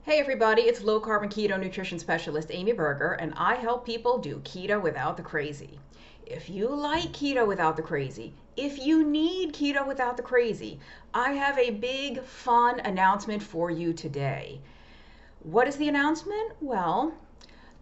Hey everybody, it's low carb keto nutrition specialist Amy Berger, and I help people do keto without the crazy. If you like keto without the crazy, if you need keto without the crazy, I have a big fun announcement for you today. What is the announcement? Well,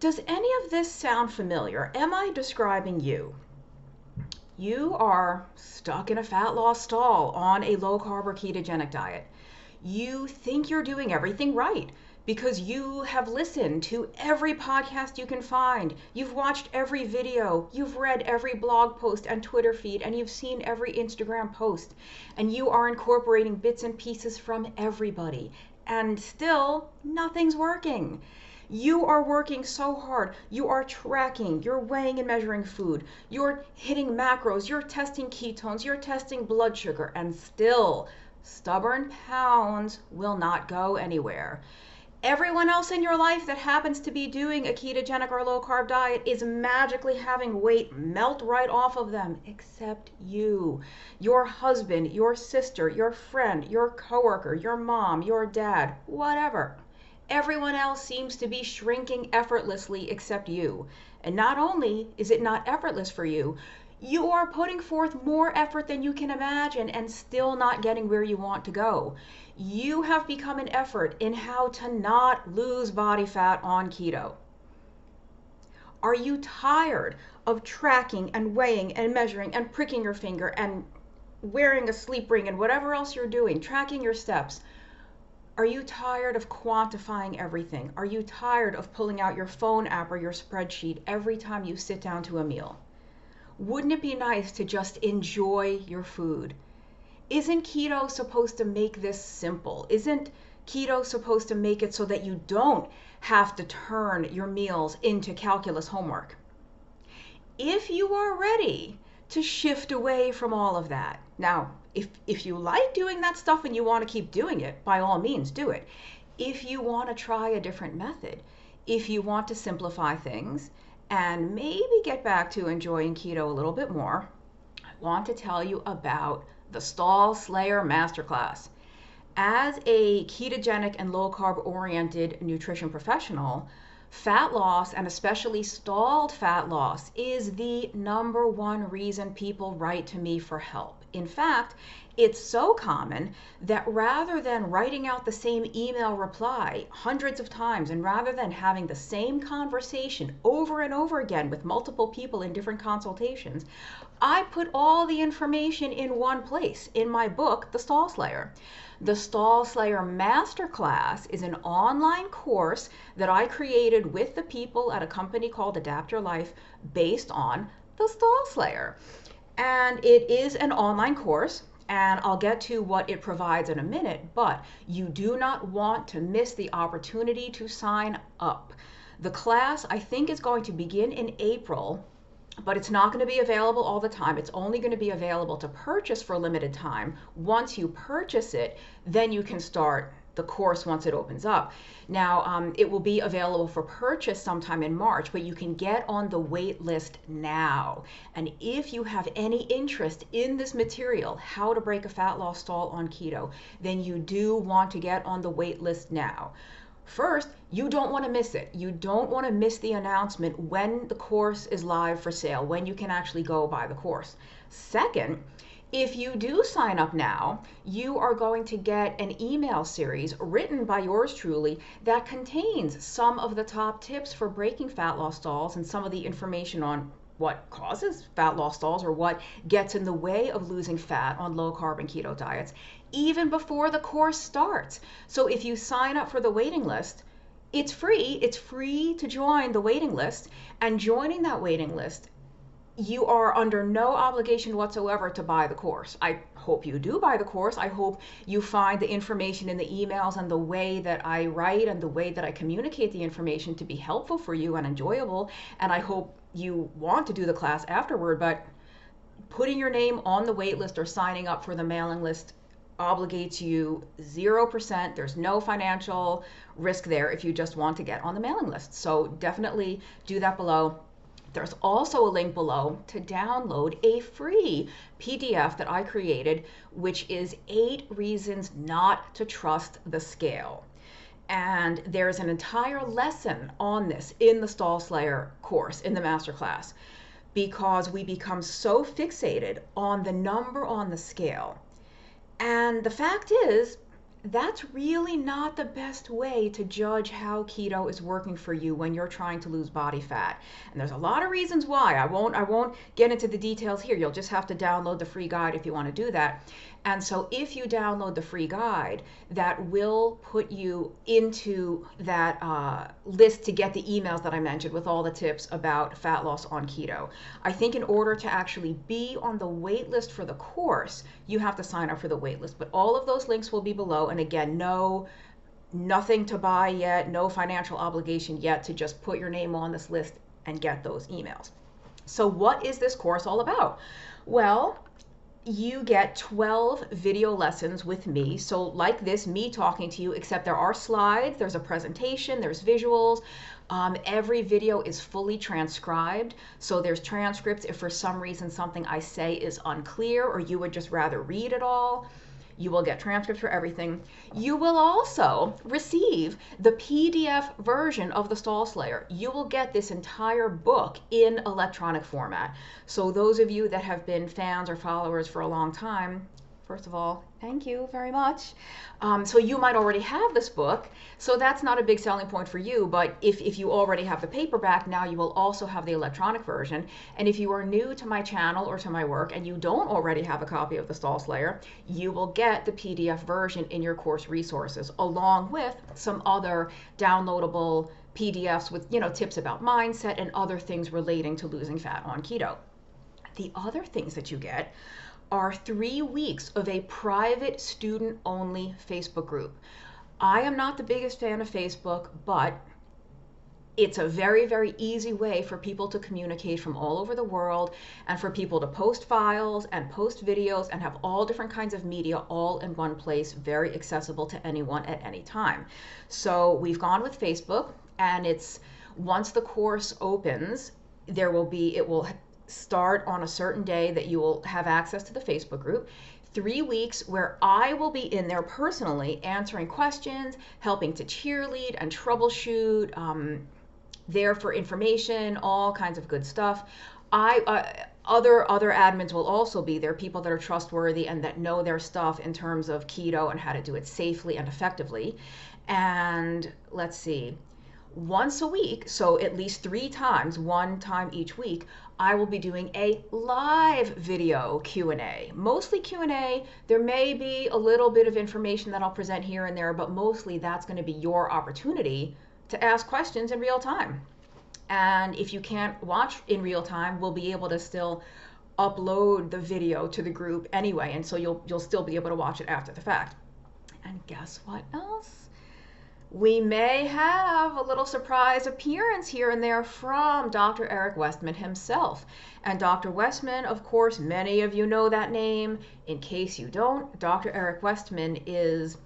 does any of this sound familiar? Am I describing you? You are stuck in a fat loss stall on a low carb or ketogenic diet. You think you're doing everything right because you have listened to every podcast you can find. You've watched every video. You've read every blog post and Twitter feed, and you've seen every Instagram post. And you are incorporating bits and pieces from everybody. And still, nothing's working. You are working so hard. You are tracking, you're weighing and measuring food, you're hitting macros, you're testing ketones, you're testing blood sugar, and still stubborn pounds will not go anywhere. Everyone else in your life that happens to be doing a ketogenic or low carb diet is magically having weight melt right off of them, except you. Your husband, your sister, your friend, your coworker, your mom, your dad, whatever. Everyone else seems to be shrinking effortlessly except you. And not only is it not effortless for you, you are putting forth more effort than you can imagine and still not getting where you want to go. You have become an effort in how to not lose body fat on keto. Are you tired of tracking and weighing and measuring and pricking your finger and wearing a sleep ring and whatever else you're doing, tracking your steps? Are you tired of quantifying everything? Are you tired of pulling out your phone app or your spreadsheet every time you sit down to a meal? Wouldn't it be nice to just enjoy your food? Isn't keto supposed to make this simple? Isn't keto supposed to make it so that you don't have to turn your meals into calculus homework? If you are ready to shift away from all of that. Now, if you like doing that stuff and you want to keep doing it, by all means do it. If you want to try a different method, if you want to simplify things and maybe get back to enjoying keto a little bit more, I want to tell you about the Stall Slayer Masterclass. As a ketogenic and low carb oriented nutrition professional, fat loss, and especially stalled fat loss, is the number one reason people write to me for help. In fact, it's so common that rather than writing out the same email reply hundreds of times, and rather than having the same conversation over and over again with multiple people in different consultations, I put all the information in one place in my book, The Stall Slayer. The Stall Slayer Masterclass is an online course that I created with the people at a company called Adapt Your Life based on the Stall Slayer. And it is an online course, and I'll get to what it provides in a minute, but you do not want to miss the opportunity to sign up. The class, I think, is going to begin in April, but it's not going to be available all the time. It's only going to be available to purchase for a limited time. Once you purchase it, then you can start the course once it opens up. Now, it will be available for purchase sometime in March, but you can get on the wait list now. And if you have any interest in this material, how to break a fat loss stall on keto, then you do want to get on the wait list now. First, you don't want to miss it. You don't want to miss the announcement when the course is live for sale, when you can actually go buy the course. Second, if you do sign up now, you are going to get an email series written by yours truly that contains some of the top tips for breaking fat loss stalls and some of the information on what causes fat loss stalls or what gets in the way of losing fat on low carb and keto diets, even before the course starts. So if you sign up for the waiting list, it's free. It's free to join the waiting list, and joining that waiting list, you are under no obligation whatsoever to buy the course. I hope you do buy the course. I hope you find the information in the emails and the way that I write and the way that I communicate the information to be helpful for you and enjoyable. And I hope you want to do the class afterward, but putting your name on the wait list or signing up for the mailing list obligates you 0%. There's no financial risk there if you just want to get on the mailing list. So definitely do that below. There's also a link below to download a free PDF that I created, which is 8 reasons not to trust the scale. And there's an entire lesson on this in the Stall Slayer course, in the masterclass, because we become so fixated on the number on the scale. And the fact is, that's really not the best way to judge how keto is working for you when you're trying to lose body fat. And there's a lot of reasons why. I won't get into the details here. You'll just have to download the free guide if you want to do that. And so if you download the free guide, that will put you into that list to get the emails that I mentioned with all the tips about fat loss on keto. I think in order to actually be on the wait list for the course, you have to sign up for the wait list. But all of those links will be below. And again, nothing to buy yet, no financial obligation yet, to just put your name on this list and get those emails. So what is this course all about? Well, you get 12 video lessons with me. So like this, me talking to you, except there are slides, there's a presentation, there's visuals. Every video is fully transcribed. So there's transcripts if for some reason something I say is unclear or you would just rather read it all. You will get transcripts for everything. You will also receive the PDF version of the Stall Slayer. You will get this entire book in electronic format. So those of you that have been fans or followers for a long time, first of all, thank you very much. So you might already have this book, so that's not a big selling point for you, but if you already have the paperback, now you will also have the electronic version. And if you are new to my channel or to my work and you don't already have a copy of the Stall Slayer, you will get the PDF version in your course resources, along with some other downloadable PDFs with, tips about mindset and other things relating to losing fat on keto. The other things that you get are 3 weeks of a private student-only Facebook group. I am not the biggest fan of Facebook, but it's a very, very easy way for people to communicate from all over the world and for people to post files and post videos and have all different kinds of media all in one place, very accessible to anyone at any time. So we've gone with Facebook, and it's once the course opens, it will start on a certain day that you will have access to the Facebook group. 3 weeks where I will be in there personally answering questions, helping to cheerlead and troubleshoot, there for information, all kinds of good stuff. Other admins will also be there, people that are trustworthy and that know their stuff in terms of keto and how to do it safely and effectively. And let's see, once a week, so at least 3 times, 1 time each week, I will be doing a live video Q&A. Mostly Q&A. There may be a little bit of information that I'll present here and there, but mostly that's going to be your opportunity to ask questions in real time. And if you can't watch in real time, we'll be able to still upload the video to the group anyway, and so you'll still be able to watch it after the fact. And guess what else? We may have a little surprise appearance here and there from Dr. Eric Westman himself. And Dr. Westman, of course, many of you know that name. In case you don't, Dr. Eric Westman is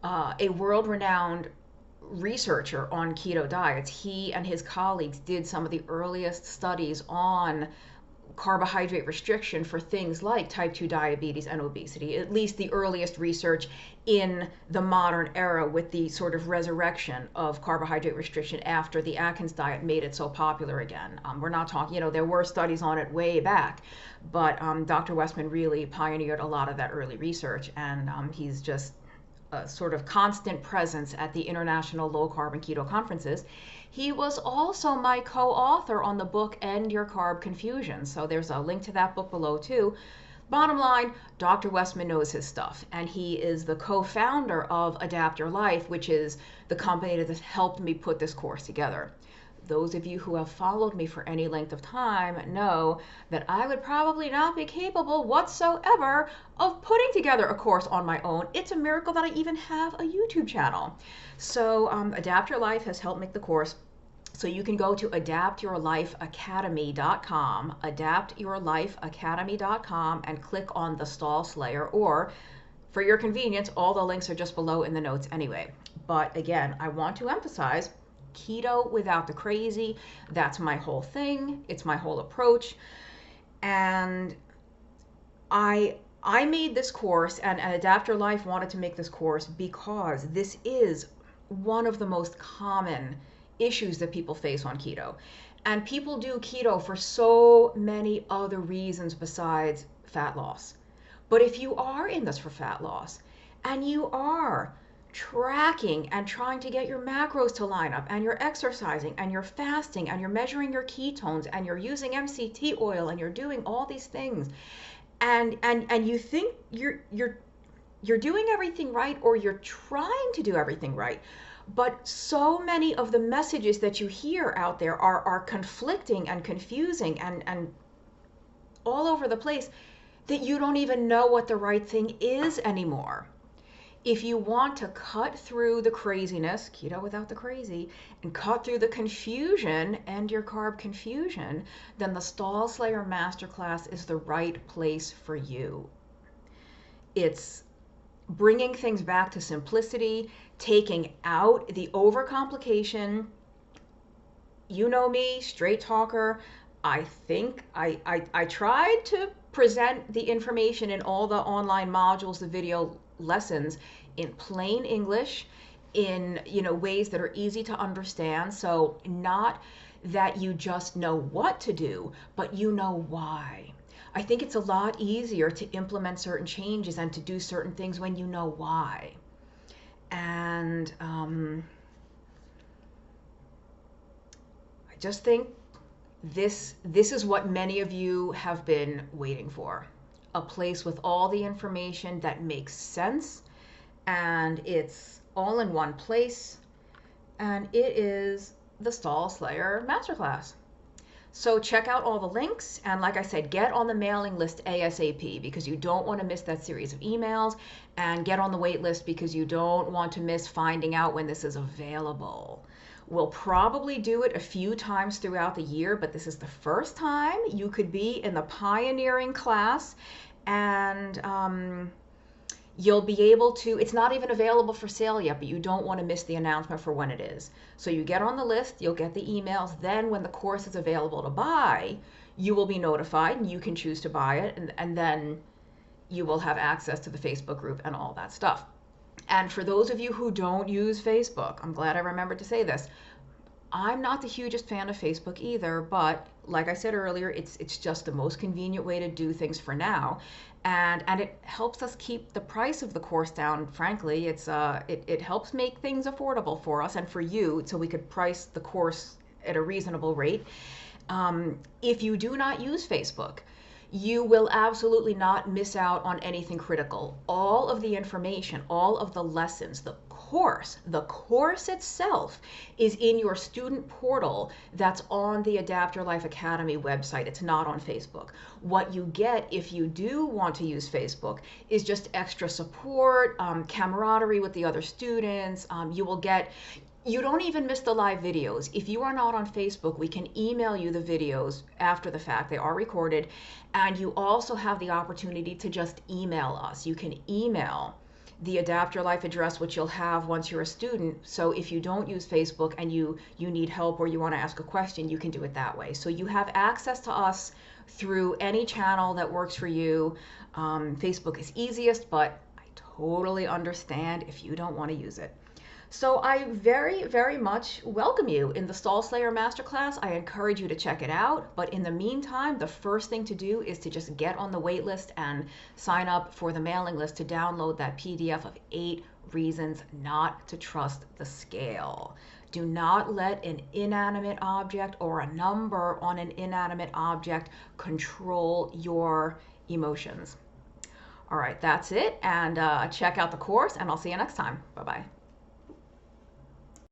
a world-renowned researcher on keto diets. He and his colleagues did some of the earliest studies on carbohydrate restriction for things like type 2 diabetes and obesity, at least the earliest research in the modern era, with the sort of resurrection of carbohydrate restriction after the Atkins diet made it so popular again. We're not talking, there were studies on it way back, but Dr. Westman really pioneered a lot of that early research, and he's just a sort of constant presence at the international low carb and keto conferences. He was also my co-author on the book End Your Carb Confusion. So there's a link to that book below too. Bottom line, Dr. Westman knows his stuff, and he is the co-founder of Adapt Your Life, which is the company that has helped me put this course together. Those of you who have followed me for any length of time know that I would probably not be capable whatsoever of putting together a course on my own. It's a miracle that I even have a YouTube channel. So Adapt Your Life has helped make the course. So you can go to adaptyourlifeacademy.com, adaptyourlifeacademy.com, and click on the Stall Slayer, or for your convenience, all the links are just below in the notes anyway. But again, I want to emphasize, keto without the crazy, that's my whole thing. It's my whole approach. And I made this course, and Adapt Your Life wanted to make this course because this is one of the most common issues that people face on keto. And people do keto for so many other reasons besides fat loss. But if you are in this for fat loss and you are tracking and trying to get your macros to line up, and you're exercising and you're fasting and you're measuring your ketones and you're using MCT oil and you're doing all these things, and you think you're doing everything right, or you're trying to do everything right, but so many of the messages that you hear out there are conflicting and confusing and all over the place, that you don't even know what the right thing is anymore. If you want to cut through the craziness, keto without the crazy, and cut through the confusion and your carb confusion, then the Stall Slayer Masterclass is the right place for you. It's bringing things back to simplicity, taking out the overcomplication. You know me, straight talker. I think I tried to present the information in all the online modules, the video lessons, in plain English, in ways that are easy to understand. So not that you just know what to do, but you know why. I think it's a lot easier to implement certain changes and to do certain things when you know why. And I just think this is what many of you have been waiting for. A place with all the information that makes sense, and it's all in one place, and it is the Stall Slayer Masterclass. So check out all the links, and like I said, get on the mailing list ASAP, because you don't want to miss that series of emails, and get on the wait list because you don't want to miss finding out when this is available. We'll probably do it a few times throughout the year, but this is the first time you could be in the pioneering class, and you'll be able to, it's not even available for sale yet, but you don't want to miss the announcement for when it is. So you get on the list, you'll get the emails, then when the course is available to buy, you will be notified and you can choose to buy it, and then you will have access to the Facebook group and all that stuff. And for those of you who don't use Facebook, I'm glad I remembered to say this. I'm not the hugest fan of Facebook either, but like I said earlier, it's just the most convenient way to do things for now. And it helps us keep the price of the course down. Frankly, it helps make things affordable for us and for you, so we could price the course at a reasonable rate. If you do not use Facebook, you will absolutely not miss out on anything critical. All of the information, all of the lessons, the course itself is in your student portal that's on the Adapt Your Life Academy website. It's not on Facebook. What you get if you do want to use Facebook is just extra support, camaraderie with the other students. You don't even miss the live videos. If you are not on Facebook, we can email you the videos after the fact. They are recorded. And you also have the opportunity to just email us. You can email the Adapt Your Life address, which you'll have once you're a student. So if you don't use Facebook and you need help or you want to ask a question, you can do it that way. So you have access to us through any channel that works for you. Facebook is easiest, but I totally understand if you don't want to use it. So I very, very much welcome you in the Stall Slayer Masterclass. I encourage you to check it out. But in the meantime, the first thing to do is to just get on the wait list and sign up for the mailing list to download that PDF of 8 reasons not to trust the scale. Do not let an inanimate object or a number on an inanimate object control your emotions. All right, that's it. And check out the course, and I'll see you next time. Bye-bye.